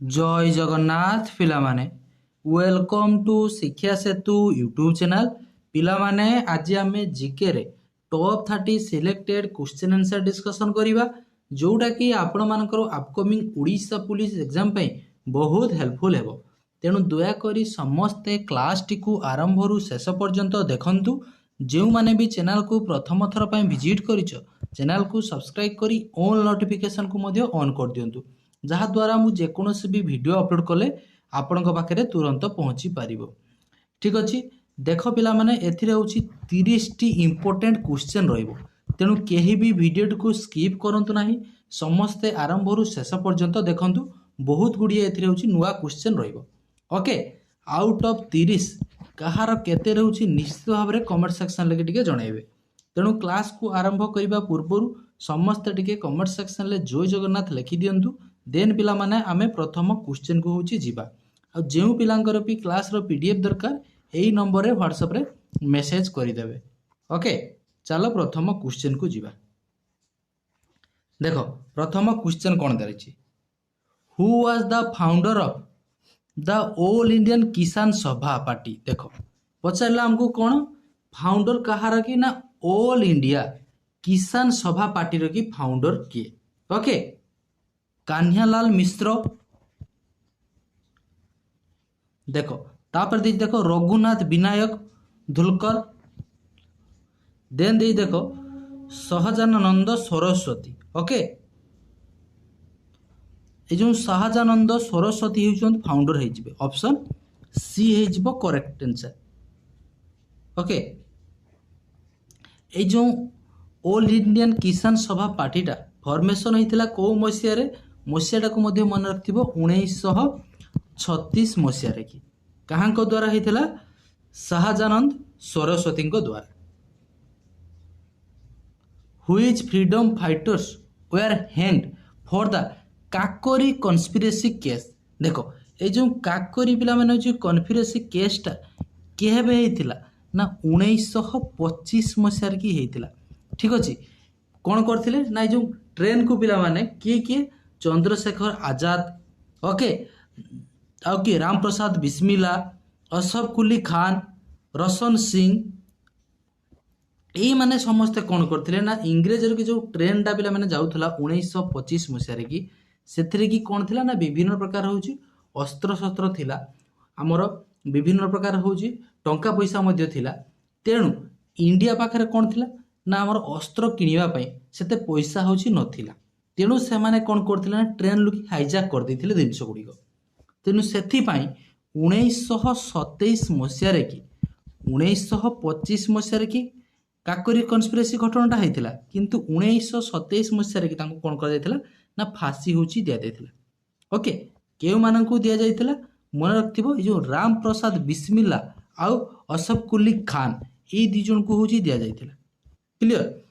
जय Jagannath पिलामाने welcome to शिक्षा सेतु YouTube channel. पिलामाने आज आम जीके रे top 30 selected question answer discussion करिबा जोटा कि आपण मानकर अपकमिंग ओडिशा पुलिस एग्जाम पे बहुत हेल्पफुल हेबो। तेणु दयाकोरी समस्ते क्लास टी को आरंभ रु शेष पर्यंत देखंतु। जो माने भी चैनल को प्रथम थर पे विजिट करिछ चैनल को सब्सक्राइब करी ऑल नोटिफिकेशन को मध्य ऑन कर दियंतु, जहा द्वारा मु जेकोसी भी वीडियो अपलोड कले आपण पाखे तुरंत पहुँची पार। ठीक अच्छे, देख पिला माने एथिरे होछि 30 टी इंपोर्टेंट क्वेश्चन रहिबो। तेणु केही भी वीडियो को स्किप करंतु नाही, समस्ते आरंभ रु शेष पर्यंत देखंतु। बहुत गुड़िए एथिरे होछि नुवा क्वेश्चन रहिबो। ओके, आउट ऑफ 30 कहार केते रहउछि निश्चित भाव में कमेंट सेक्शन लगे टिके जणाइबे। तेणु क्लास को आरंभ करबा पूर्व समस्ते टिके कमेंट सेक्शन ले जय जगन्नाथ लिखि दियंतु। देन पिला माने आमे प्रथम क्वेश्चन को होछि जीवा। आ जेउ पिलांकर भी क्लास रो पीडीएफ दरकार एई नंबर रे व्हाट्सएप रे मेसेज करि देबे। ओके, चलो प्रथम क्वेश्चन को जीवा। देखो प्रथम क्वेश्चन कोन दरिछि, who was the founder of the All Indian Kisan Sabha party. देखो पचारला हमको कौन फाउंडर कहार कि ना ऑल इंडिया किसान सभा पार्टी रो कि फाउंडर किए। ओके, कान्हालाल मिश्र। देखो तापर दे देखो रघुनाथ विनायक धुलकर। देन दे देखो सहजानंद सरस्वती। ओके, ए जो सहजानंद सरस्वती होउछन फाउंडर हे जिवे, ऑप्शन सी हे जिवो करेक्ट आंसर। ओके, ए जो ऑल इंडियन किसान सभा पार्टीटा फॉर्मेशन होइतिला को मसिया रे, मसियाटा को मध्ये मन रखथिबो 1936 मसिया रे। कि कहांको द्वारा होइतिला, सहजानंद सरस्वती को द्वारा। Which freedom fighters were hanged for the Kakori conspiracy case. देखो ये जो काकोरी पिला माने जो कन्स्पिरेसी केसटा केबे हेतिला ना 1925 मसिया की हेतिला। ठीक अछि, कोन करथिले ना जो ट्रेन को पिला माने किए चंद्रशेखर आजाद, ओके, आ कि राम प्रसाद बिस्मिला, अशफ कुली खान, रोशन सिंह, यही माने समस्ते कौन करथिले ना इंग्रेज की जो ट्रेन टा पिला माने जाउथला 1925 मसिया रे की सेथरे की कौन थिला ना विभिन्न प्रकार होउची अस्त्र शस्त्र थिला, हमर विभिन्न प्रकार होउची टंका पैसा मध्य थिला। तेणु इंडिया पाखरे कौन थिला ना हमर अस्त्र किनिबा पई सेते पैसा होउची नथिला। तेणु से माने कौन करथिले ना ट्रेन लुकी हाईजैक कर दैथिले जिंस गुडी को। तेणु सेथि पई 1927 मसिया रे की 1925 मसिया रे की काकोरी कन्स्पिरेसी घटनाटा होइतिला, किंतु 1927 मसिया रे की तांको कोन कर दैथिला ना फांसी होची दिया दैथिला। ओके, केउ माननकु दिया जाइतिला मन रखथिबो, ए जो राम प्रसाद बिस्मिल्ला आउ अशफ कुली खान ए दि जन को होची दिया जाइतिला। क्लियर।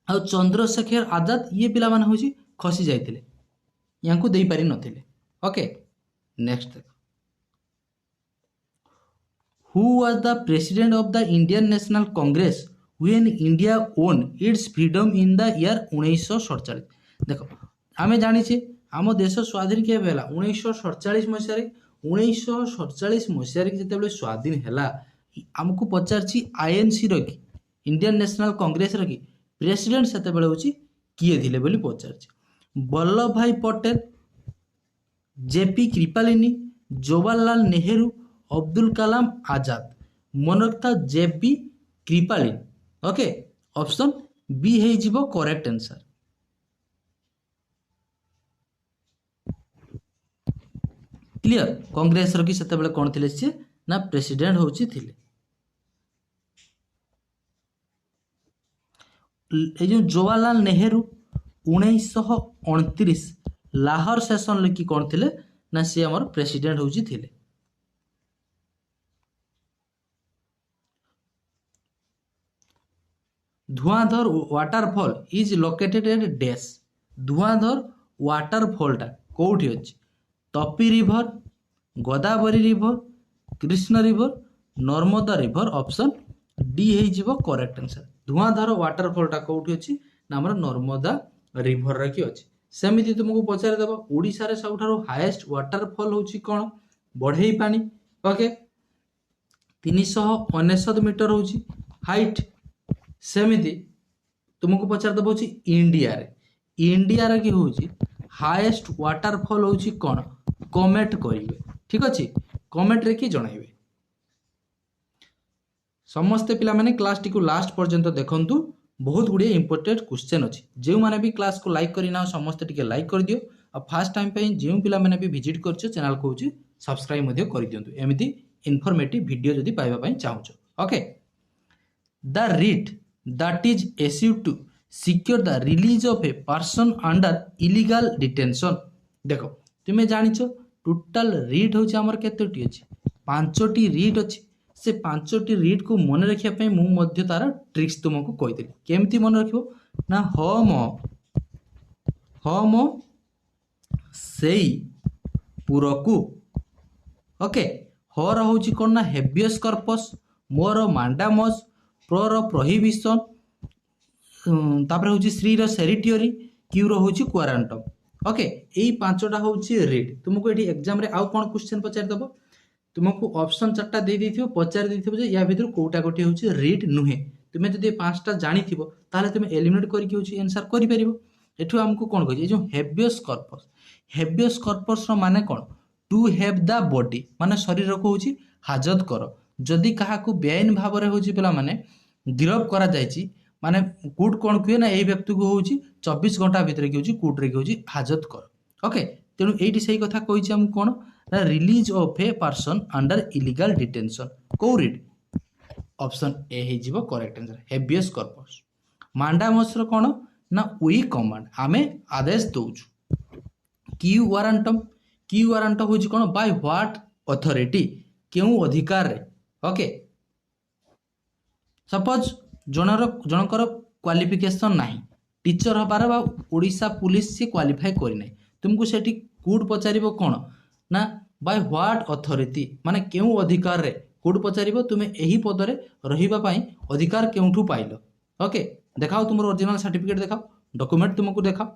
आउ चंद्रशेखर आजाद ये पिला मान होची खसी जाइतिले, यांकु देई पारि नथिले। ओके, नेक्स्ट देखो, who was the president of the Indian national Congress when India own it's freedom in the year 1947। देखो आमे जानिछे आम देश स्वाधीन के बेला 1947 मसिया रे। 1947 मसिया रे जेतेबेले स्वाधीन हैला हमकु पचारछि आईएनसी रो कि इंडियन नेशनल कांग्रेस रो कि प्रेसिडेंट सेतेबेले होछि किए थिले बोली पचारछि। वल्लभ भाई पटेल, जेपी कृपलानी, जवाहरलाल नेहरू, अब्दुल कलाम आजाद। मन रखता JP Kripalani. Okay, option B हे जिवो करेक्ट आंसर। क्लियर। कांग्रेस रो कि सेतेबेले कोन थिले से ना प्रेसिडेंट होछि थिले। ए जो जवाहरलाल नेहरू 1929 लाहौर सेशन ले कि कोन थिले ना से हमर प्रेसिडेंट होछि थिले। Dhuandhar waterfall is located at dash. Dhuandhar वाटरफॉलटा कोठी अछि, Tapi river, Godavari river, Krishna river, Narmada river. Option D हे जिवो करेक्ट आंसर। धुआंधर वाटरफॉलटा कोठी अछि ना हमर नर्मदा रिवर रे कि अछि, सेमिति तुमको पचारि देबो ओडिसा रे सबठारो हाईएस्ट वाटरफॉल होची कोन बढ़ई पानी ओके 399 मीटर होची हाइट सेमिति तुमको पचार देबो होची इंडिया रे की होची हाईएस्ट वाटरफॉल होची कोन कमेंट करिवे ठीक अछि कमेंट रे की जणाइबे समस्त पिला माने क्लास टी को लास्ट पर्यंत देखंतु बहुत गुड़िए इंपोर्टेंट क्वेश्चन अच्छी जो मैंने भी क्लास को लाइक करना समस्त टिके लाइक कर दियो और फास्ट टाइम पे जो पिला माने भी विजिट करछो चैनल को होची सब्सक्राइब मध्य कर दियंतु एमिति इन्फॉर्मेटिव वीडियो जदी पाइबा पई चाहूछो okay the writ that is issued to secure the release of a person under illegal detention देखो तुमे जानिछो टोटल रिट होची हमर केतोटी अछि 5टी रिट अछि से 5टी रिट को मन रखिया पे मु मध्य तार ट्रिक्स तुमको कहिदेली केमती मन रखिबो ना हम सेई पुरकु ओके हर होची कोन ना हेबियस कॉर्पस मोर मांडामस प्रोर प्रोहिबिशन तापर होची श्री रो सेरिटरी क्यू रो होची क्वारंटम ओके एई पांचटा होची रिट तुमको एठी एग्जाम रे आउ कोन क्वेश्चन पचार दबो तुमको ऑप्शन 4टा दे देथिबो पचार देथिबो जे या भितर कोटा कोटी होची रिट नुहे तुमे जदी 5टा जानिथिबो ताले तुमे एलिमिनेट करके होची आंसर करि परिबो एठु हमको कोन कहै जे जो हेबियस कॉर्पस रो माने कोन टू हैव द बॉडी माने शरीर को होची हाजत कर जदी काहा को बेआईन भाव रे होची पेला माने गिरफ करा जायची माने कोर्ट कोन कहे ना एई व्यक्ति को होची 24 घंटा भीतर की होची कोर्ट रे की होची हाजत कर ओके तेनु एठी सही कथा कहिछि हम कोन release of a person under illegal detention को रीड ऑप्शन ए हे जीवो correct answer habeas corpus mandamus रो कोन ना वी कमांड आमे आदेश दोछु क्यू वारंट होची कोन बाय व्हाट अथॉरिटी केउ अधिकार रे ओके सपोज जनकर क्वालिफिकेशन नाही टीचर हबार बा ओडिशा पुलिस से क्वालिफाई करि नै तुमको सेठी कोड पचारिबो कोन ना बाय व्हाट अथॉरिटी माने केउ अधिकार रे कोड पचारिबो तुमे एही पद रे रहिबा पई अधिकार केउठु पाइलो ओके देखाओ तुमरो ओरिजिनल सर्टिफिकेट देखाओ डॉक्यूमेंट तुमको देखाओ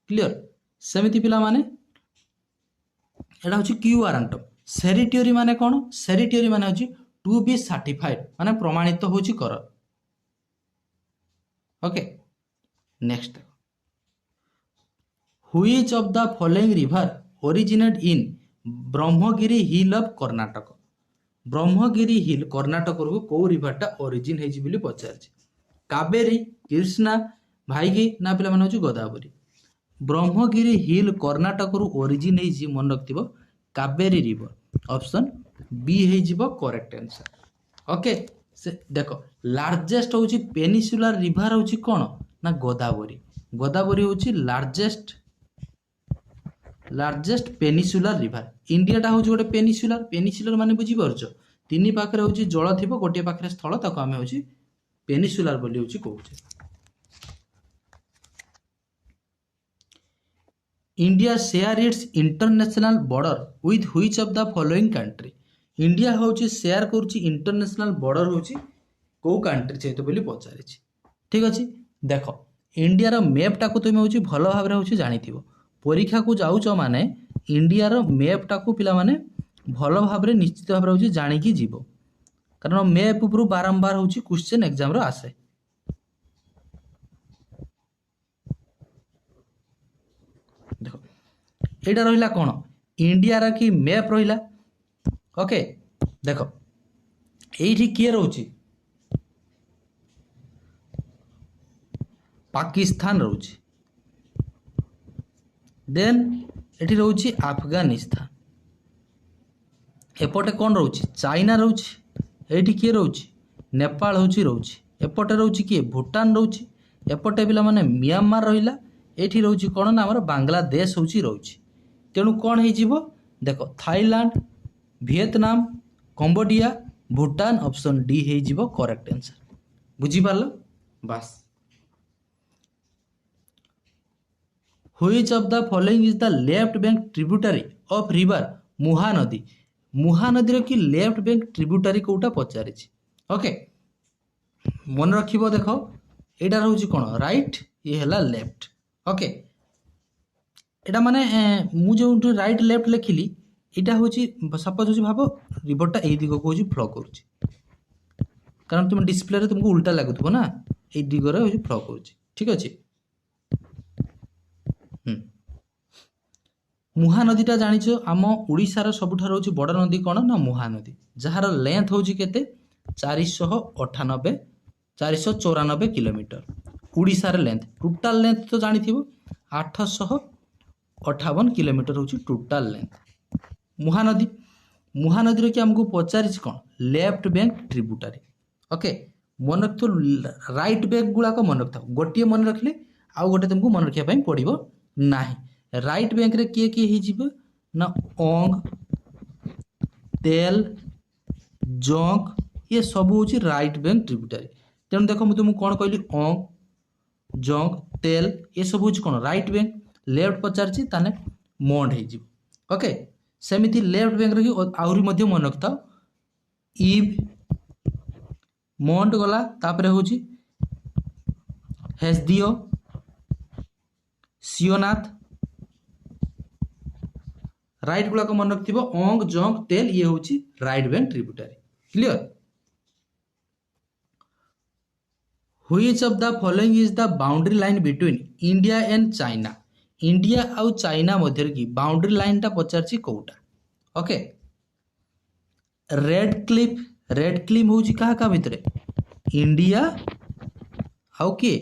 क्लियर सेमिति पिला माने एडा होची क्यू वारंट सेरिटरी माने कोन सेरिटरी माने होची टू बी सर्टिफाइड माने प्रमाणित होची कर okay next which of the following river originate in Brahmagiri hill of Karnataka Brahmagiri hill Karnataka को को रिवरटा ओरिजिन हेजी बिली पचारछि कावेरी कृष्णा भाईगी ना पिला माने होची गोदावरी ब्रह्मगिरी हिल कर्नाटक रो ओरिजिन हेजी मन रखतिबो कावेरी रिवर ऑप्शन बी हेजिबो करेक्ट आंसर ओके से देखो लार्जेस्ट होची पेनिसुलर रिवर होची कोन ना गोदावरी होची लार्जेस्ट पेनिसुलर रिवर इंडिया टा होची गोटे पेनिसुलर माने बुझी परछो तीनी पाखरे होची जल थिबो गोटे पाखरे स्थल ताको हमें होची पेनिसुलर बोली होची कहूचे India share its international border with which of the following country India होची शेयर करूची इंटरनेशनल बॉर्डर होची को कंट्री सहित बोली पचारिछि ठीक अछि देखो इंडिया रो मैप टा को तुमे होची भलो भाबरे होची जानिथिबो परीक्षा को जाउचो माने इंडिया रो मैप टा को पिला माने भलो भाबरे निश्चित भाबरे होची जानि की जीवो कारण मैप ऊपर बारंबार होची क्वेश्चन एग्जाम रो आसे देखो एटा रहिला कोन इंडिया रा की मैप रहिला ओके देखो एठी के रहउची पाकिस्तान रहउची देन एठी रहउची अफगानिस्तान एपटे कोन रहउची चाइना रहउची एठी के रहउची नेपाल होची रहउची एपटे रहउची के भूटान रहउची एपटे पिला माने म्यांमार रहिला एठी रहउची कोन ना हमर बांग्लादेश होची रहउची तेनु कोन हे जीवो देखो Thailand Vietnam Cambodia Bhutan option D हे जीवो करेक्ट आंसर बुझी पारलो बस which of the following is the left bank tributary of river Mahanadi Mahanadi रो की लेफ्ट बैंक ट्रिब्यूटरी कोटा पचारि ओके मन रखिबो देखो एटा रहउची कोन राइट ये हला लेफ्ट ओके এটা মানে ମୁଁ ଯୋଉଠି ରାଇଟ୍ ଲେଫ୍ଟ ଲେଖିଲି ଏଇଟା ହେଉଛି ସପୋଜ ହେଉଛି ଭାବ ରିଭରଟା ଏଇ ଦିଗକୁ ହେଉଛି ଫ୍ଲୋ କରୁଛି, କାରଣ ତୁମ ଡିସପ୍ଲେରେ ତୁମକୁ ଉଲ୍ଟା ଲାଗୁଥିବ ନା, ଏଇ ଦିଗରେ ହେଉଛି ଫ୍ଲୋ କରୁଛି। ଠିକ୍ ଅଛି। ମୁହା ନଦୀଟା ଜାଣିଛ ଆମ ଓଡ଼ିଶାର ସବୁଠାରୁ ହେଉଛି ବଡ଼ ନଦୀ କ'ଣ ନା ମୁହା ନଦୀ, ଯାହାର ଲେନ୍ଥ ହେଉଛି କେତେ 494 କିଲୋମିଟର। ଓଡ଼ିଶାର ଲେନ୍ଥ, ଟୋଟାଲ ଲେନ୍ଥ ତ ଜାଣିଥିବ 858 କିଲୋମିଟର ହେଉଛି ଟୋଟାଲ ଲେନ୍ଥ ମହାନଦୀ। ମହାନଦୀରେ କି ଆମକୁ ପଚାରିଛି କ'ଣ ଲେଫ୍ଟ ବ୍ୟାଙ୍କ ଟ୍ରିବ୍ୟୁଟାରୀ। ଓକେ, ମନେ ରଖିଥିବ ରାଇଟ୍ ବ୍ୟାଙ୍କ ଗୁଡ଼ାକ ମନେ ରଖିଥାଉ, ଗୋଟିଏ ମନେ ରଖିଲେ ଆଉ ଗୋଟେ ତୁମକୁ ମନେ ରଖିବା ପାଇଁ ପଡ଼ିବ ନାହିଁ। ରାଇଟ୍ ବ୍ୟାଙ୍କରେ କିଏ କିଏ ହେଇଯିବ ନା ଅଙ୍ଗ, ତେଲ, ଜଙ୍ଗ, ଇଏ ସବୁ ହେଉଛି ରାଇଟ୍ ବ୍ୟାଙ୍କ ଟ୍ରିବ୍ୟୁଟାରୀ। ତେଣୁ ଦେଖ ମୁଁ ତୁମକୁ କ'ଣ କହିଲି ଅଙ୍ଗ, ଜଙ୍ଗ, ତେଲ ଏସବୁ ହେଉଛି କ'ଣ ରାଇଟ୍ ବ୍ୟାଙ୍କ। ଲେଫ୍ଟ ପଚାରିଛି ତାହେଲେ ମଣ୍ଡ ହେଇଯିବ। ଓକେ, ସେମିତି ଲେଫ୍ଟ ବ୍ୟାଙ୍କରେ କି ଆହୁରି ମଧ୍ୟ ମନେ ରଖିଥାଉ ଇଭ୍, ମଣ୍ଡ ଗଲା, ତାପରେ ହେଉଛି ହେସଦିଓ, ସିଓନାଥ। ରାଇଟ୍ ଗୁଡ଼ାକ ମନେ ରଖିଥିବ ଅଙ୍ଗ, ଜଙ୍ଗ, ତେଲ, ଇଏ ହେଉଛି right bank tributary. Clear. Which of the following is the boundary line between India and China? India आउ चाइना मध्य की बाउंड्री लाइन टा पचारछि कोउटा। ओके, रेड क्लिफ हूँ क्या क्या भितर इंडिया आउ किए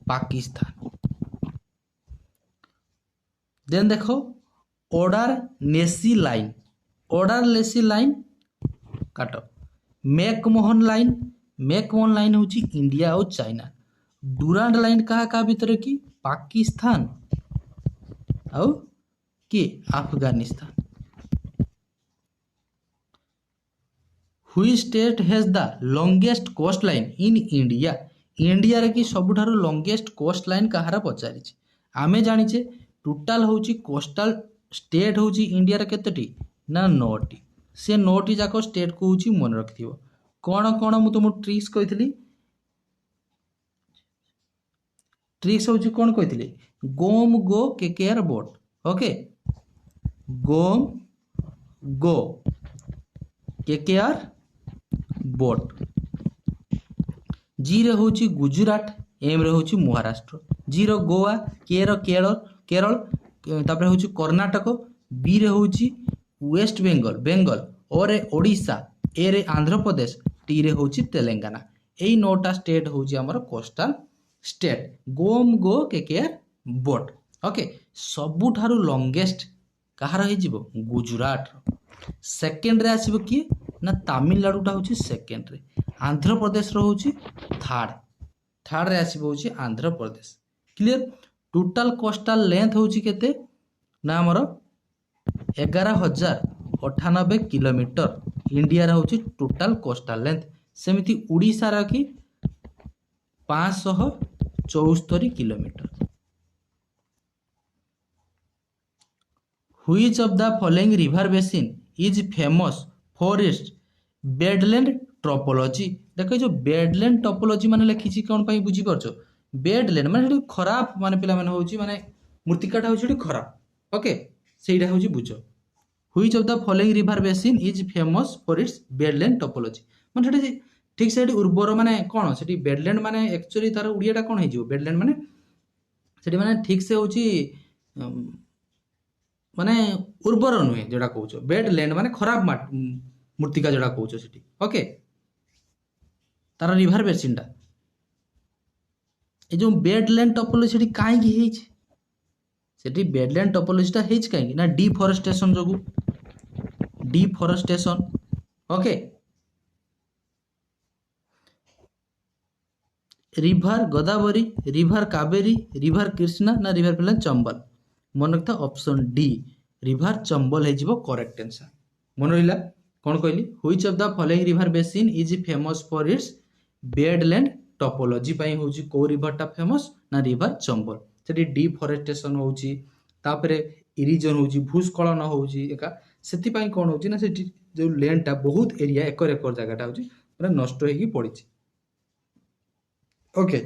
पाकिस्तान। देन देखो ऑर्डर नेसी लाइन काट, मैकमोहन लाइन हूँ इंडिया आउ चाइना। डुरांड लाइन क्या क्या भितर की पाकिस्तान आउ कि Afghanistan. Which state has the longest coastline in India? India रे की सबुठारु लॉन्गेस्ट कोस्ट लाइन कहार पचारि आमे जानिचे टोटाल होची कोस्टल स्टेट होची इंडिया रे केतेटी ना 9टी। से 9टी जाको स्टेट को होची मन रखिथिबो। कोन कोन मु तुम ट्रिक्स कहितली, ट्रिक्स होची कोन कहितली गोम गो केकेआर बोट। ओके, गोम गो केकेआर बोट। जी रे होची गुजरात, एम रे होची महाराष्ट्र, जी रो गोवा, के रो केरल, तापरे होची कर्नाटक, बी रे होची वेस्ट बेंगल, ओ रे ओडिशा, ए रे आंध्र प्रदेश, टी रे होची तेलंगाना। एई 9टा स्टेट होची हमर कोस्टल स्टेट। गोम गो केकेआर बोट। ओके, सबुठारु लॉन्गेस्ट कहार हे जिवो गुजरात। सेकेंड रे आसीबो कि ना तमिलनाडु टा होची सेकेंड रे, आंध्र प्रदेश रो होची थर्ड रे आसीबो होची Andhra Pradesh. Clear. Total coastal length होची केते ना हमर 11,098 किलोमीटर इंडिया रे होची टोटल कोस्टल लेंथ। सेमिति उड़ीसा रा की 574 kilometre. Which of the following river basin is famous for its bedland topology? देखो जो bedland topology माने लिखी कौन पाई बुझी परछो, bedland माने सेठी खराब माने पिला माने होची माने मूर्तिकाटा होची खराब। ओके, सेटा होची बुझो। Which of the following river basin is famous for its bedland topology? माने सेठी ठीक से उर्वर माने कोन सेठी bedland माने एक्चुअली तार उड़ियाटा कोन हे जिवो bedland माने सेठी माने ठीक से होची माने उर्वर नुहे जोड़ा कहूच, बेड लैंड माने खराब मूर्तिका जोड़ा कहूच सेठी। ओके, तार रिवर बेसिनटा ए जो बेड लैंड टोपोलॉजी सेठी काहे की हेछ, सेठी बेड लैंड टोपोलॉजीटा हेछ काहे ना डिफॉरेस्टेशन जोगु, deforestation. Okay, river Godavari, river Kaveri, river Krishna ना रिवर पिला चंबल। मन रखता ऑप्शन डी रिवर चंबल है जीवो करेक्ट आंसर। मन रहिला कोन कहली which of the following river basin is famous for its badland topology पई होची को रिवरटा फेमस ना रिवर चंबल। सेठी डिफॉरेस्टेशन होची, तापरे इरिजन होची, भूस्खलन होची एका सेति पई कोन होची ना सेठी जो लैंडटा बहुत एरिया एकर जगहटा होची पूरा नष्ट होई पड़िछि। Okay,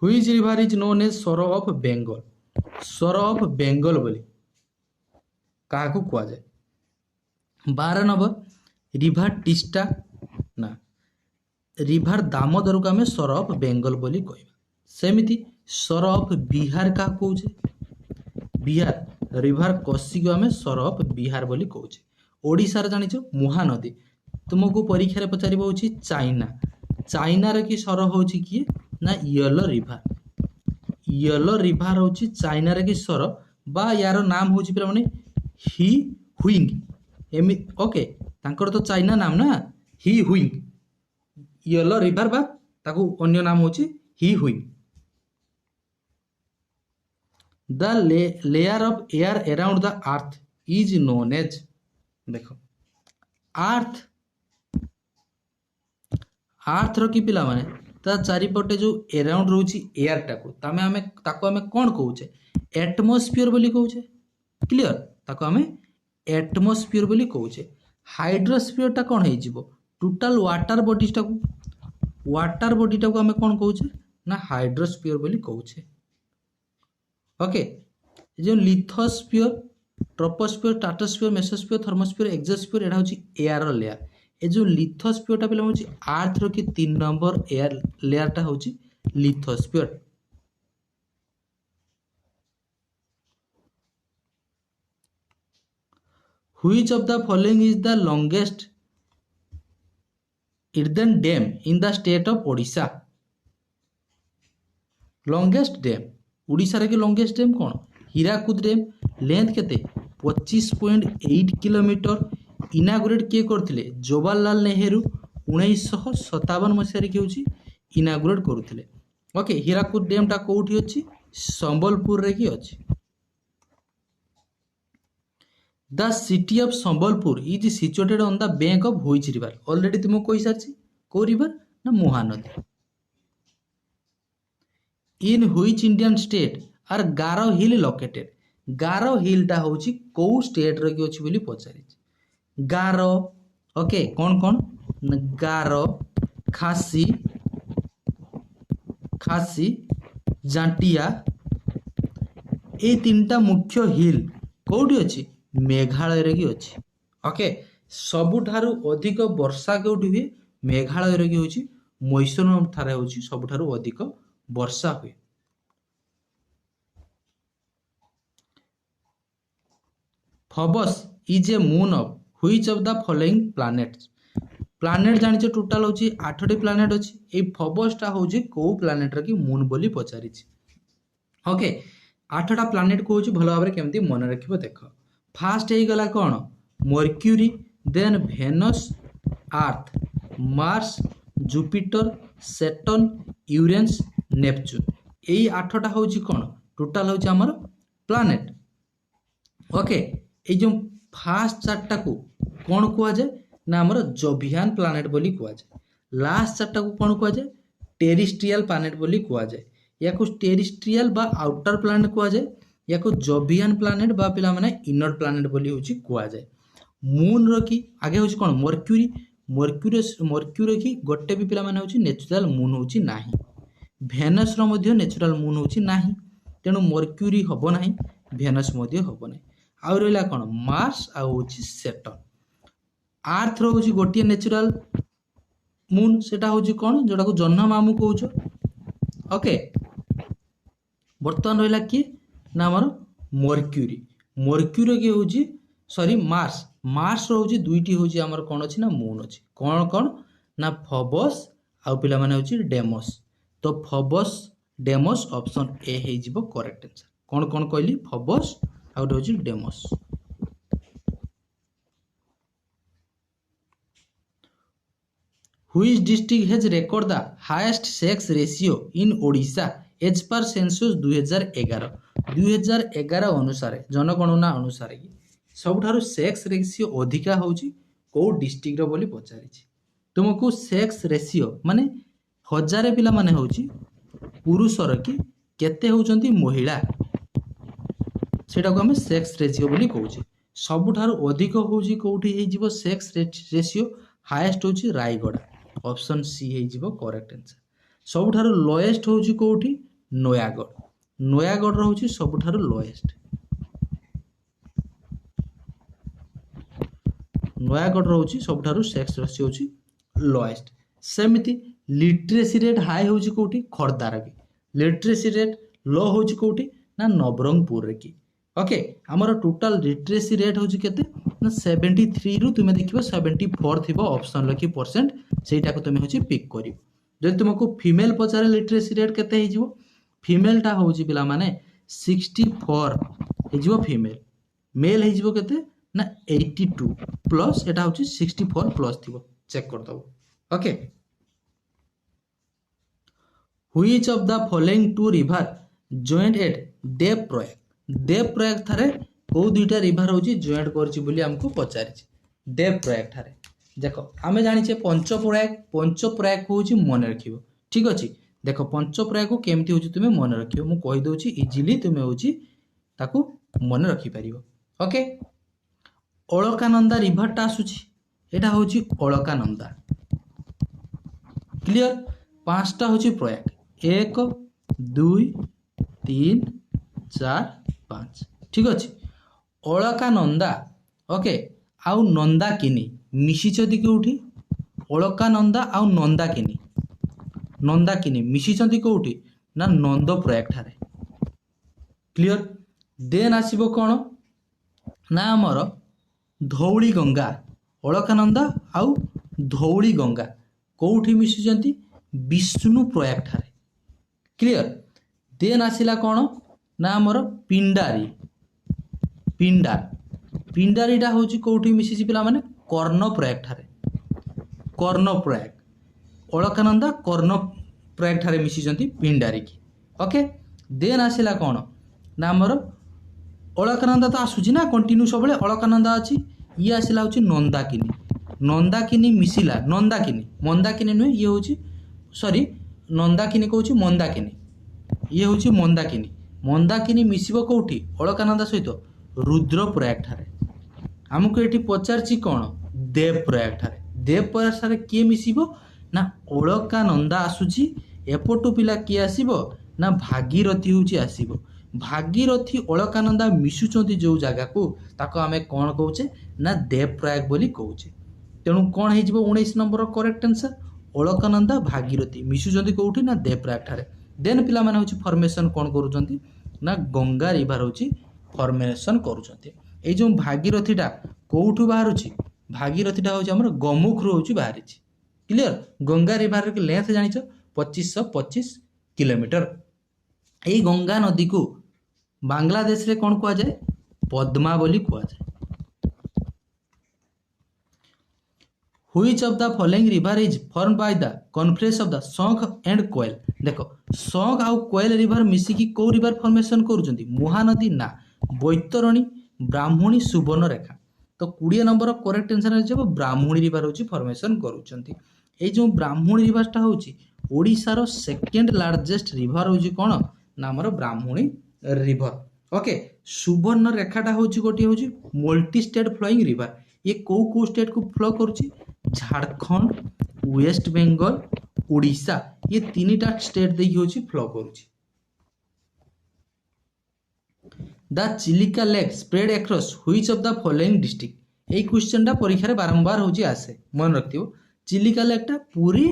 which river is known as sorrow of Bengal? Sorrow of Bengal बोली क्या कह जाए। 12 नंबर रिभर टिस्टा ना रिभर दामोदर को आम स्वर ऑफ बेंगल बोली कह। सेमिति स्वर ऑफ बिहार क्या कौचे बिहार रिभर कोसी को आम स्वर ऑफ बिहार बोली कौचे। ओडिशार जानिछ महानदी तुमको परीक्षा पचार होची चाइना चाइनार कि स्वर होची किए ना येलो रिभर होची चाइनार कि स्वर बा यार नाम होची पे माने ही हुइंग एमि ओके तांकर तो चाइना नाम ना ही हुइंग येलो रिभर बा ताकू अन्य नाम होची ही हुइंग। The layer of air around the earth is known as देखो अर्थ रखी पिला माने ता चारिपटे जो अराउंड रोची एयर टाको तमे आमे ताको आमे कोन कहूचे एटमॉस्फेयर बोली कहूचे क्लियर ताको आमे एटमॉस्फेयर बोली कहूचे। हाइड्रोस्फीयर टा कोन हे जिवो टोटल वाटर बॉडीज टाको आमे कोन कहूचे ना हाइड्रोस्फीयर बोली कहूचे। ओके जो lithosphere troposphere stratosphere mesosphere thermosphere exosphere एटा होची एयर लेयर। ए जो लिथोस्फीयर टा पिला होची अर्थ रो की 3 नंबर एयर लेयर टा होची lithosphere. Which of the following is the longest earthen dam in the state of Odisha. Longest dam Odisha रे के लॉन्गेस्ट डैम कौन हीराकुद डैम लेंथ केते 25.8 किलोमीटर। इनागुरेट किए करथिले जवाहरलाल नेहरू 1957 मसीह के होची इनागुरेट करुथिले। ओके हीराकुद डैम टा कोठी अछि संबलपुर रे की अछि। The city of Sambalpur is situated on the bank of which river already तुमको कहि सारछि को रिवर ना Mahanadi. In which Indian state are Garo hill located Garo hill टा होची को स्टेट रे की अछि बोली पचारि गारो। ओके कौन कौन गारो खासी जांटिया ए तीनटा मुख्य हिल कोठी अछि मेघालय रे की अछि। ओके सबुठारु अधिक वर्षा कोठी हुए मेघालय रे की होची मैसूर ठारे होची सबुठारु अधिक वर्षा हुए। Phobos is a moon of which of the following planets. Planet जानिछ टोटल होची 8टी प्लैनेट अछि ए फबस टा होची को प्लैनेट रे की मून बोली पचारिछि। ओके 8टा प्लैनेट को होची भलो भाबरे केमती मन रखिबो देखो। फास्ट हे गला कोन Mercury then Venus Earth Mars Jupiter Saturn Uranus Neptune एई 8टा होची कोन टोटल होची हमर प्लैनेट। ओके ए जो फास्ट 4टा को कौन कह जाए ना हमर जोवियन प्लैनेट बोली कह जाए। लास्ट 4टा को कौन कह जाए टेरिस्ट्रियल प्लैनेट बोली कह जाए। या को टेरिस्ट्रियल बा आउटर प्लैनेट कह जाए या को जोवियन प्लैनेट बा पिला माने इनर प्लैनेट बोली होची कह जाए। मून रो की आगे होची कोन मर्क्यूरी की गोटे भी पिला माने होची नेचुरल मून होची नाही। वेनस रो मध्ये नेचुरल मून होची नाही तेनु मर्क्यूरी हबो नाही वेनस मध्ये हबो नाही। आउ रहिला कोन मार्स आ होची सैटर्न। अर्थ रो होची गोटिए नेचुरल मून सेटा होची कोन जोटा को जन्म मामू कहउछो। ओके बर्तमान रहिला कि ना हमर मर्क्यूरी की होची सॉरी मार्स रो होची दुईटी होची हमर कोन अछि ना मून अछि कोन कोन ना फबस आ पिला माने होची डेमोस। तो फबस डेमोस ऑप्शन ए हे जिवो करेक्ट आंसर। कोन कोन कहली फबस आ होची demos. Which district has record the highest sex ratio in Odisha as per census 2011 2011 अनुसार जनगणना अनुसार सबुठारु सेक्स रेशियो अधिका होची को डिस्ट्रिक्ट रो बोली पचारिछि। तुमको सेक्स रेशियो माने हजारे पिला माने होची पुरुषर कि केते होचंती महिला सेटा को हम सेक्स रेशियो बोली कहूचे। सबुठारु अधिक होची कोठी हे जिवो सेक्स रेशियो हाईएस्ट होची रायगड़ा ऑप्शन सी हे जिवो करेक्ट आंसर। सबुठारु लोएस्ट होची कोठी नयागढ़ नयागढ़ रोचे सबुठारु लोएस्ट, नयागढ़ रोचे सबुठारु सेक्स रेशियो होची लोएस्ट। सेमिति लिटरेसी रेट हाई होची कोठी खर्दार की, लिटरेसी रेट लो होची कोठी ना नवरंगपुर रे की। ओके हमर टोटल लिटरेसी रेट होची केते ना 73 रु तुमे देखिबो 74 थिबो ऑप्शन लकी परसेंट, सेटा को तुमे होची पिक करिवो। जदि तुमको फीमेल पचारे लिटरेसी रेट केते हे जिवो, फीमेल टा होची पिला माने 64 हे जिवो फीमेल, मेल हे जिवो केते ना 82 प्लस एटा होची 64 प्लस थिबो, चेक कर दबो। Okay which of the following two river joint at Devprayag, Devprayag थारे को दुईटा रिवर होची जॉइंट करची बोली हमको पचारिछि। देव प्रयाग थारे देखो आमे जानिछे पंचप्रयाग, पंचप्रयाग को होची मन रखिबो, ठीक अछि। देखो पंचप्रयाग को केमती होची तुमे मन रखिबो, मु कहि दोछि इजीली तुमे होची ताकू मन रखि परिबो। ओके अलकानंदा रिवर टा आसुछि, एटा होची अलकानंदा, क्लियर। पांचटा होची प्रयाग 1 2 3 4 5, ठीक अछि। अलकानंदा ओके आउ नंदाकिनी मिशिचंती कोठी, अलकानंदा आउ नंदाकिनी, नंदाकिनी मिशिचंती कोठी ना नंद प्रयाग ठारे, क्लियर। देन आसीबो कोन ना हमर धौली गंगा, अलकानंदा आउ धौली गंगा कोठी मिशिचंती विष्णु प्रयाग ठारे, क्लियर। देन आसिला कोन ना हमर पिंडारी, पिंडार, पिंडारीटा होची कोठी मिसिछि पिला माने कर्ण प्रयाग ठारे, कर्ण प्रयाग, अलकानंदा कर्ण प्रयाग ठारे मिसिचंती पिंडारी की। ओके देन आसिला कोन ना हमर अलकानंदा तो आसुची ना कंटिन्यू सबले अलकानंदा अछि, ये आसिला होची नंदाकिनी, नंदाकिनी मिसिला नंदाकिनी, मंदाकिनी नुहे ये होची सॉरी नंदाकिनी कहूची मंदाकिनी, ये होची मंदाकिनी, मंदाकिनी मिसिबो कोठी अलकानंदा सहित रुद्रप्रयाग ठारे। हमको एठी पचारची कोन देव प्रयाग ठारे, देव प्रयाग ठारे किए मिसिबो ना अलकानंदा आसुची, एपटु पिला किए आसीबो ना भागीरथी होची आसीबो, भागीरथी अलकानंदा मिसुचंती जो जगह को ताको आमे कोन कहूचे ना देव प्रयाग बोली कहूचे। तेणु कोन हे जिवो 19 number correct answer Alaknanda Bhagirathi मिसुचंती कोठी ना देव प्रयाग ठारे। देन पिला माने होची फॉर्मेशन कोन करूचंती ना गंगा रिवर होची फॉर्मेशन करूचंती। ए जो भागीरथीटा कोठु बाहरुची, भागीरथीटा होची हमर गमुख रो होची बाहरिची, क्लियर। गंगा रिवर के लेंथ जानिछो 2525 किलोमीटर। ए गंगा नदी को बांग्लादेश रे कोन कुआ जाय पद्मा बोली कुआ जाय। Which of the following river is formed by the confluence of the Songh and Koel, देखो Songh आउ Koel रिवर मिसिकी को रिवर फॉर्मेशन करूचंती महानदी ना बैतरणी ब्राह्मणी सुवर्णरेखा। तो 20 नंबर करेक्ट आंसर है जब ब्राह्मणी रिवर होची फॉर्मेशन करूचंती। ए जो ब्राह्मणी रिवरटा होची ओडिसा रो सेकंड लार्जेस्ट रिवर होची कोन ना हमर ब्राह्मणी रिवर। ओके सुवर्ण रेखाटा होची गोटी होची मल्टी स्टेट फ्लोइंग रिवर, ये को स्टेट को फ्लो करूची झारखंड वेस्ट बेंगल ओडिशा, ये तीनटा स्टेट देखि होची फ्लो करूची। The Chilika lake spread across which of the following district, A question टा परीक्षा रे बारंबार होची आसे मन रखथियो। चिलिका लेकटा पुरी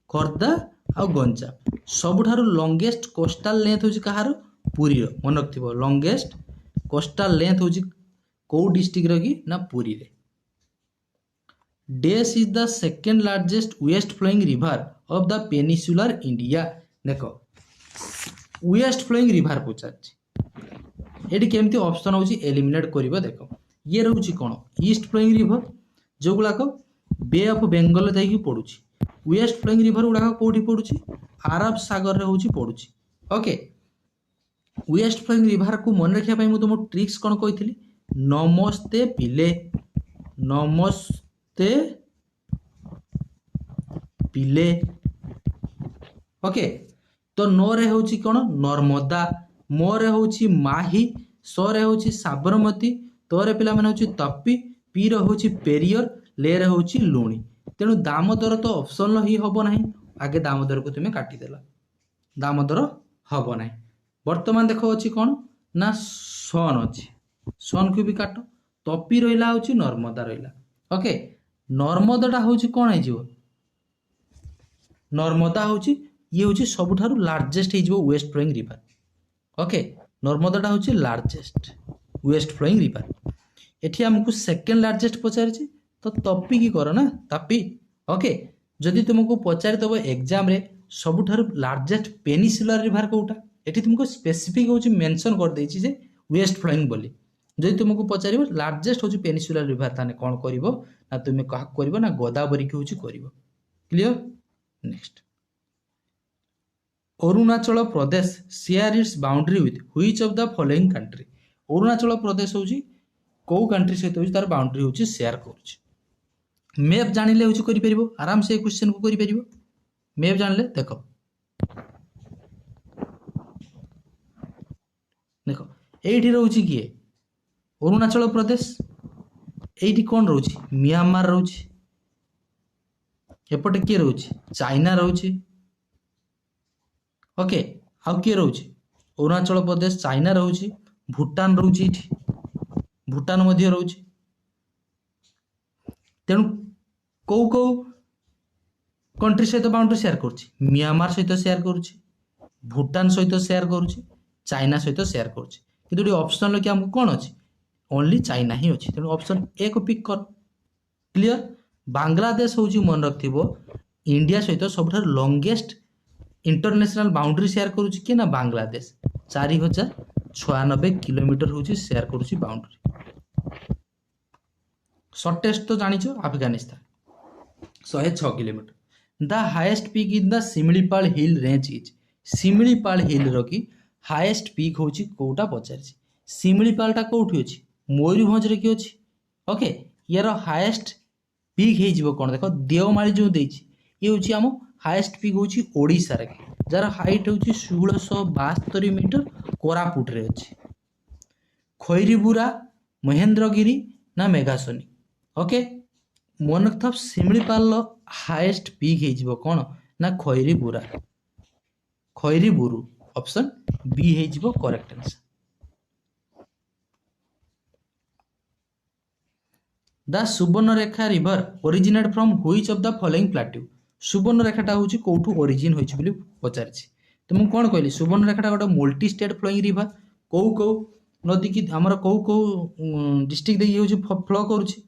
खर्दा आ गंजाम, सबुठारु लॉन्गेस्ट कोस्टल लेंथ होची कहारो पुरी रो, मन रखथिबो लॉन्गेस्ट कोस्टल लेंथ होची को डिस्ट्रिक्ट रो की ना पुरी रे। Dash is the second largest west flowing river of the peninsular India, देखो वेस्ट फ्लोइंग रिवर पचारछि एटी केमती ऑप्शन होची एलिमिनेट करिवो। देखो ये रहउची कोन ईस्ट फ्लोइंग रिवर जो गुलाको बे ऑफ बेंगल जाई पडुची, वेस्ट फ्लोइंग रिवर गुलाको कोठी पडुची अरब सागर रे होची पडुची। ओके वेस्ट फ्लोइंग रिवर को मन रखिया पई मु तुम ट्रिक्स कोन कहितली नमस्ते पिले, नमस्ते पिले। ओके तो नो रे होची कोन नर्मदा, मो रे होची माही, सो रे होची साबरमती, तो रे पिला माने होची तप्पी, पी रे होची पेरियर, ले रे होची लुणी। तेणु दामोदर तो ऑप्शन ही हबो नाही, आगे दामोदर को तुमे काटी देला, दामोदर हबो नाही। बर्तमान देख अच्छी कौन ना सन अच्छी सन को भी काट तपी रहा हूँ नर्मदा रहा ओके नर्मदाटा हूँ कौन हो नर्मदा हूँ ये हूँ सबुठारु लार्जेस्ट हो वेस्ट फ्लोइंग रिवर ओके नर्मदाटा हूँ लार्जेस्ट वेस्ट फ्लोइंग रिवर एठी हमको सेकेंड लार्जेस्ट पचार तो तपी की कर ना तापी ओके जदि तुमको पचारि दब एग्जाम रे सबुठारु लार्जेस्ट पेनिसुलर रिवर कोटा एठी तुमको स्पेसिफिक हूँ मेंशन कर देछि जे वेस्ट फ्लोइंग बोली जदि तुमको पचार लार्जेस्ट हूँ पेनिसुलर रिवर ताने कौन कर ना तुम्हें क्या कर ना गोदावरी की हूँ कर clear next Arunachal Pradesh share its boundary with which of the following country Arunachal Pradesh हूँ कौ कंट्री सहित हूँ तार बाउंड्री हूँ शेयर कर मैप जानिले हूँ कर आराम से क्वेश्चन को कर मैप जानिले देख देख ये रोचे किए अरुणाचल प्रदेश ये कौन रोचे म्यांमार रोचे एपटे किए रोचे चाइना रोचे ओके आउ किए रोचे अरुणाचल प्रदेश चाइना रोचे भूटान रोचे भूटान मध्य रोचे तेणु कौ कौ कंट्री सहित बाउंड्री शेयर कर म्यांमार सहित शेयर कर भूटान सहित शेयर कर चाइना सहित शेयर कर ऑप्शन लगे आमको कौन अच्छी ओनली चाइना ही अच्छी तेणु ऑप्शन ए को पिक कर क्लियर बांग्लादेश हूँ मन रख इंडिया सहित सब लंगेस्ट इंटरनेशनल बाउंड्री शेयर करुच्ची किए ना बांग्लादेश 4096 किलोमीटर हूँ शेयर करुच्ची बाउंड्री शॉर्टेस्ट तो जानिछ Afghanistan 106 kilometre the highest peak in the Similipal hill range is Similipal hill री हाईएस्ट पीक हूँ कौटा पचार सिमिलीपालटा कौटी अच्छी मयूरभंज रे कि अच्छी ओके यार हाईएस्ट पीक हो कौन देख देवमाली जो देती ये हूँ आम हाईएस्ट पीक हूँ ओडिशा रे जार हाइट हूँ 1672 मीटर कोरापुट रे अच्छी खैरीबुरा महेंद्रगिरी ना मेघासनी ओके मन रखता सिमिलीपाल हाईएस्ट पीक हो कौन ना खैरीबुरा खैरीबुरु ऑप्शन बी हो correct answer the Subarnarekha river originate from which of the following plateau सुवर्णरेखाटा हूँ कौटू ओरिजिन होती पचार तो मुझे कौन कहली सुवर्णरेखाटा गोटे मल्टी स्टेट फ्लोइंग रिवर कौ कौ नदी की आमर कौ कौ डिस्ट्रिक्ट देखिए फ्लो करुच्ची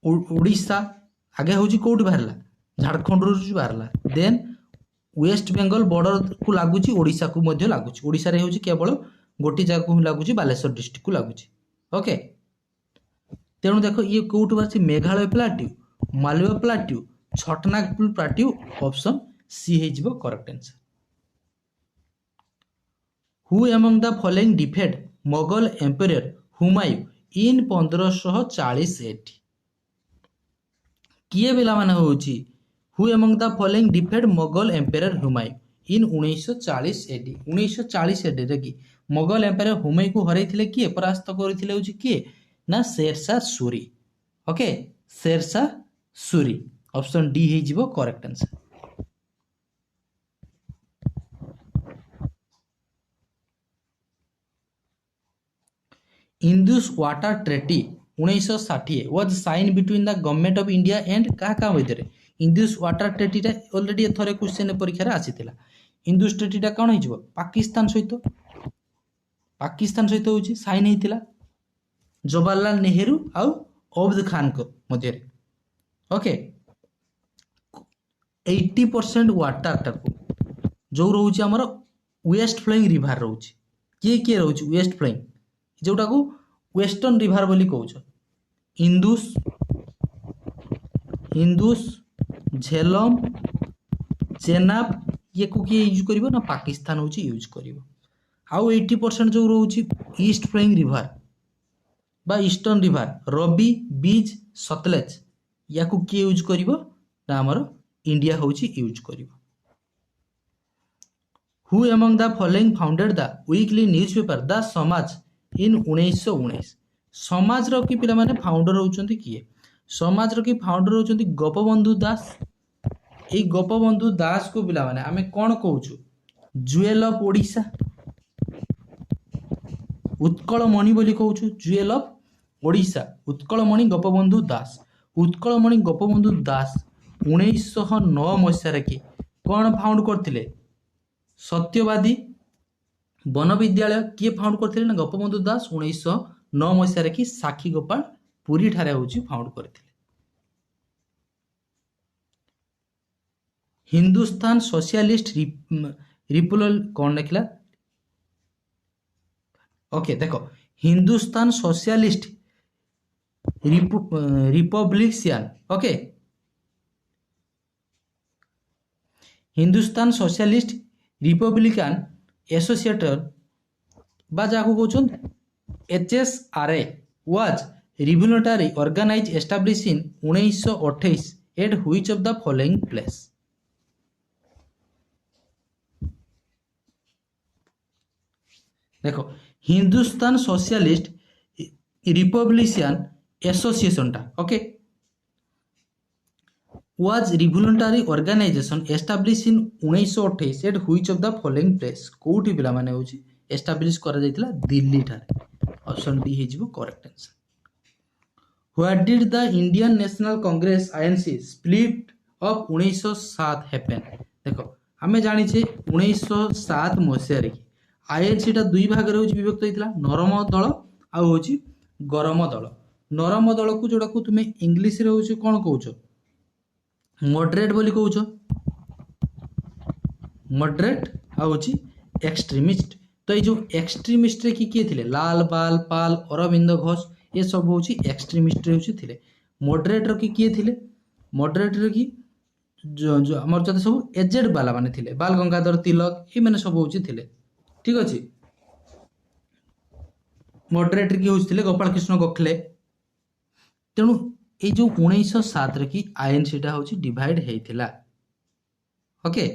ओडिशा आगे हूँ कौटी बाहर झारखंड रू बाहर देन वेस्ट बेंगल बॉर्डर को लगुच ओडिशा को लगुच ओडिशा रे हूँ केवल गोटे जगह को लगुच बालेश्वर डिस्ट्रिक्ट को लगुच ओके तेणु देख ये कौटू बाहर Meghalaya plateau Malwa plateau Chotanagpur plateau option C हो correct answer who among the following defeated Mughal empire Humayun in 1540 AD किए पिला माने होउची who among the following defeated Mughal empire Humayun in 1940 AD 1940 AD रे कि मोगल एम्पायर हुमायूं को हरैथिले किए परास्त करथिले होउची किए ना Sher Shah Suri okay Sher Shah Suri option D हो correct answer Indus water treaty 1960 was sign between the government of India and क्या मध्य इंदुस वाटर ट्रेटीटा ऑलरेडी थरे क्वेश्चन परीक्षा रे आसीथिला इंदुस ट्रेटीटा कौन हो पाकिस्तान सहित होची साइन होइतिला जवाहरलाल नेहरू आउ अब्द खान को मध्य ओके 80% वाटर टाको जो रोचे आमर वेस्ट फ्लोइंग रिवर रोचे किए किए रोचे वेस्ट फ्लोइंग जोटा को वेस्टर्न रिवर बोली कौच इंदुस इंदुस झेलम चेनाब ये को किए यूज करिवो ना पाकिस्तान होची यूज करिवो आउ 80% जो रोचे ईस्ट फ्लोइंग रिवर बा ईस्टर्न रिवर रवि बीज सतलेज या को किए यूज करिवो ना हमर इंडिया होची यूज करिवो who among the following founded the weekly newspaper the Samaj in 1919 समाज रो कि पिला माने फाउंडर होचंती किए समाज रो कि फाउंडर होचंती गोपबंधु दास ए गोपबंधु दास को पिला माने आमे कोन कहूछु जुएल ऑफ ओडिशा उत्कलमणि बोली कहूछु जुएल ऑफ ओडिशा उत्कलमणि गोपबंधु दास उत्कलमणि गोपबंधु दास 1909 मसीह कि कौन फाउंड करथिले सत्यवादी वन विद्यालय किए फाउंड करथिले ना गोपबंधु दास 1909 मसीह कि साक्षी गोपाल पुरी ठारे होची फाउंड करथिले हिंदुस्तान सोशलिस्ट रिपल कौन लिखला ओके देखो Hindustan Socialist Republican okay Hindustan Socialist Republican एसोसिएटर बा जाको कहउछन HSRA was revolutionary organise establish in 1928 at which of the following place देखो हिंदुस्तान सोशलिस्ट रिपब्लिशियन एसोसिएशन टा okay was revolutionary organisation establish in 1928 at which of the following place कोठी पिला माने होची एस्टाब्लिश करा जायतिला दिल्ली ठारे ऑप्शन डी हे जिवो correct answer what did the Indian national Congress INC split of 1907 happen देखो हमें जानि छे 1907 मसिया रे INC टा दुई भाग रे होची विभक्त होइतिला नरम दल आ होची गरम दल नरम दल को जोडा को तुमे इंग्लिश रे होची कोन कहउछो मॉडरेट बोली कहउछो मॉडरेट आ होची एक्सट्रीमिस्ट तो ये जो एक्सट्रीमिस्ट रे किए थिले लाल बाल पाल अरविंद घोष ये सब होची एक्सट्रीमिस्ट रे होची थिले मॉडरेट रो किए थिले मॉडरेट रे की जो हमर जते सब एजेड बाला माने थिले बाल गंगाधर तिलक ए माने सब होची थिले ठीक अछि मॉडरेट की होची थिले गोपाल कृष्ण गोखले तेणु ए जो 1907 रे की INC टा होची डिवाइड हेइथिला ओके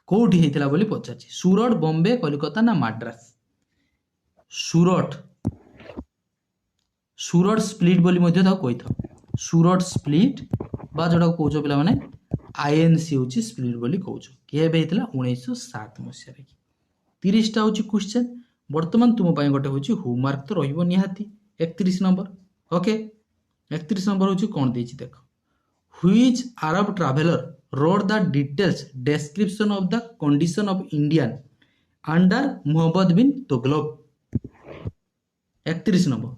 कोठी हेइथिला बोली पचाछि सूरत बॉम्बे कलकत्ता ना मद्रास सूरत स्प्लिट बोली मध्ये ता कहिथो सूरत स्प्लिट बा जोडा कहउछो पिला माने INC होची स्प्लिट बोली कहउछो केबे हेइथिला 1907 मसिया रे 30 टा होची क्वेश्चन वर्तमान तुम पय गोटे होची होमवर्क तो रहिबो निहाती 31 नंबर ओके 31 नंबर होची कोन देछि देखो which Arab traveller wrote the details description of the condition of Indian under Muhammad bin Tughlaq 31 number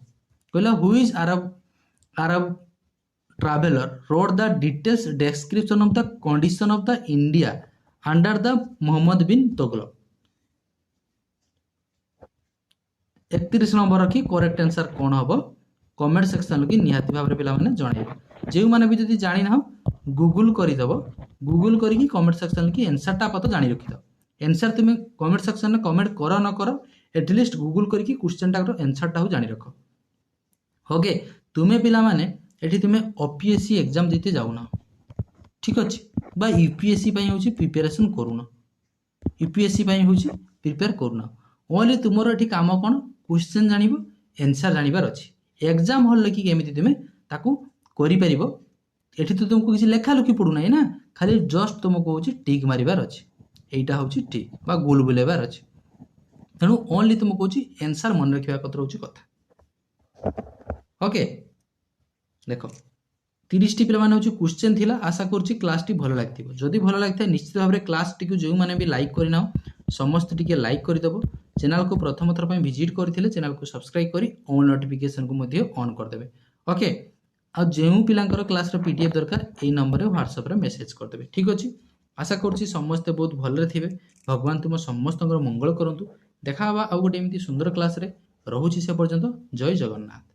कहला which Arab traveler wrote the details description of the condition of the India under the Muhammad bin Tughlaq 31 number की correct answer कौन हम comment section की निहाती भाव में पिला माने जणाइबे जे माने भी जदी जानि ना गूगल करि दबो गूगल करी कमेंट सेक्शन की आंसर टा पता जानि रखि दो आंसर तुम कमेंट सेक्शन में कमेंट करो न करो एटलिस्ट गूगल करी क्वेश्चन टा आंसर टा जानि रख ओके तुमे पिला माने एठी तुमे OPSC एग्जाम देते जाउना ठीक अछि बा UPSC पई होची प्रिपरेशन करूना UPSC पई होची प्रिपेयर करूना ओनली तुमरो एठी काम कोन क्वेश्चन जानिबो आंसर जानिबार अछि एग्जाम हॉल लकी केमिति तुमे ताकू करि परिबो एठी तो तुमको किसी लेखा लुकी पड़ू ना खाली जस्ट तुमको होची टिक मारिबार अछि एटा होची टिक बा गोल बुलेबार अछि तेणु ओनली तुमको होची आंसर मन रखिबा कतर होची कथा ओके देखो 30 टी पिला माने होची क्वेश्चन थिला आशा करछि क्लास टी भलो लागथिबो जदी भलो लागथाय निश्चित भाबरे क्लास टी को जो माने भी लाइक करि नाओ समस्त टिके लाइक करि दबो चैनल को प्रथम थर पय विजिट करथिले चैनल को सब्सक्राइब करी ऑल नोटिफिकेशन को मध्ये ऑन कर देबे ओके आ जेउ पिलांकर क्लास रो PDF दरकार ए नंबर रे WhatsApp रे मेसेज कर देबे ठीक अछि आशा करछि समस्त बहुत भलरे थिबे भगवान तुम समस्तकर मंगल करंतु देखा हवा आ गोटे एमिति सुंदर क्लास रे रहूछि से पर्यंत जय जगन्नाथ।